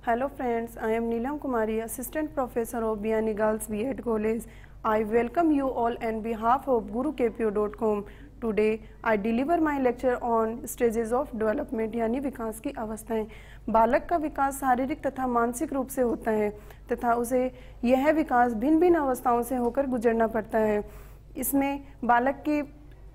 Hello friends, I am Neelam Kumari, Assistant Professor of Biani Girls B.Ed College. I welcome you all on behalf of GuruKPO.com. Today I deliver my lecture on stages of development यानी विकास की अवस्थाएं। बालक का विकास शारीरिक तथा मानसिक रूप से होता है तथा उसे यह विकास भिन्न भिन्न अवस्थाओं से होकर गुजरना पड़ता है। इसमें बालक की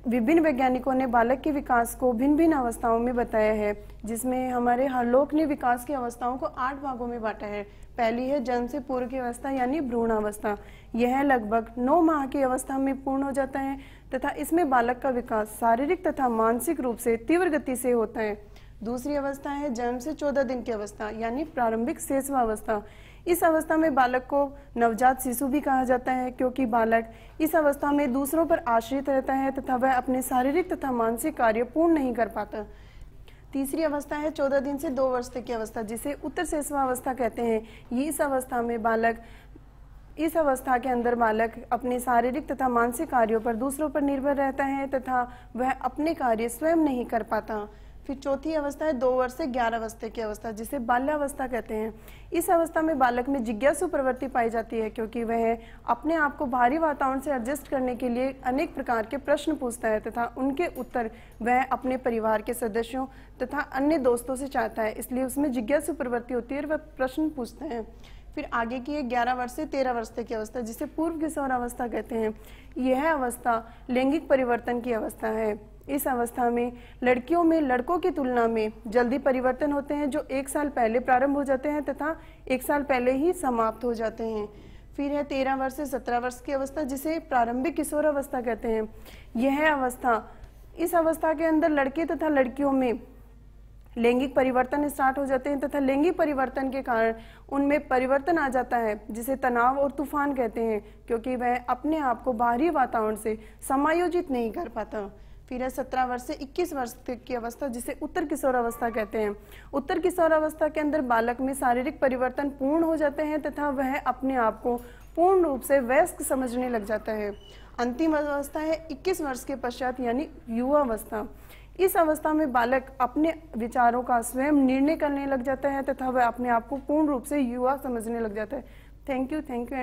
विभिन्न वैज्ञानिकों ने बालक के विकास को भिन्न भिन्न अवस्थाओं में बताया है, जिसमें हमारे हरलोक ने विकास की अवस्थाओं को 8 भागों में बांटा है। पहली है जन्म से पूर्व की अवस्था यानी भ्रूण अवस्था। यह लगभग 9 माह की अवस्था में पूर्ण हो जाता है तथा इसमें बालक का विकास शारीरिक तथा मानसिक रूप से तीव्र गति से होता है। दूसरी अवस्था है जन्म से 14 दिन की अवस्था यानी प्रारंभिक शेषवा अवस्था। इस अवस्था में बालक को नवजात शिशु भी कहा जाता है, क्योंकि बालक इस अवस्था में दूसरों पर आश्रित रहता है तथा वह अपने शारीरिक तथा मानसिक कार्य पूर्ण नहीं कर पाता। तीसरी अवस्था है 14 दिन से 2 वर्ष तक की अवस्था, जिसे उत्तर शेषवा अवस्था कहते हैं। ये इस अवस्था के अंदर बालक अपने शारीरिक तथा मानसिक कार्यों पर दूसरों पर निर्भर रहता है तथा वह अपने कार्य स्वयं नहीं कर पाता। फिर चौथी अवस्था है 2 वर्ष से 11 वर्ष तक की अवस्था, जिसे बाल्यावस्था कहते हैं। इस अवस्था में बालक में जिज्ञासु प्रवृत्ति पाई जाती है, क्योंकि वह अपने आप को बाहरी वातावरण से एडजस्ट करने के लिए अनेक प्रकार के प्रश्न पूछता है तथा उनके उत्तर वह अपने परिवार के सदस्यों तथा अन्य दोस्तों से चाहता है, इसलिए उसमें जिज्ञासु प्रवृत्ति होती है और वह प्रश्न पूछते हैं। फिर आगे की 11 वर्ष से 13 वर्ष तक की अवस्था, जिसे पूर्व किशोर अवस्था कहते हैं। यह अवस्था लैंगिक परिवर्तन की अवस्था है। इस अवस्था में लड़कियों में लड़कों की तुलना में जल्दी परिवर्तन होते हैं, जो 1 साल पहले प्रारंभ हो जाते हैं तथा 1 साल पहले ही समाप्त हो जाते हैं। फिर है 13 वर्ष से 17 वर्ष की अवस्था, जिसे प्रारंभिक किशोर अवस्था कहते हैं। इस अवस्था के अंदर लड़के तथा लड़कियों में लैंगिक परिवर्तन स्टार्ट हो जाते हैं तथा लैंगिक परिवर्तन के कारण उनमें परिवर्तन आ जाता है, जिसे तनाव और तूफान कहते हैं, क्योंकि वह अपने आप को बाहरी वातावरण से समायोजित नहीं कर पाता। फिर है 17 वर्ष से 21 वर्ष तक की अवस्था, जिसे उत्तर किशोर अवस्था कहते हैं। उत्तर किशोर अवस्था के अंदर बालक में शारीरिक परिवर्तन पूर्ण हो जाते हैं तथा वह अपने आप को पूर्ण रूप से वयस्क समझने लग जाता है। अंतिम अवस्था है 21 वर्ष के पश्चात यानी युवा अवस्था। इस अवस्था में बालक अपने विचारों का स्वयं निर्णय करने लग जाता है तथा वह अपने आप को पूर्ण रूप से युवा समझने लग जाता है। Thank you and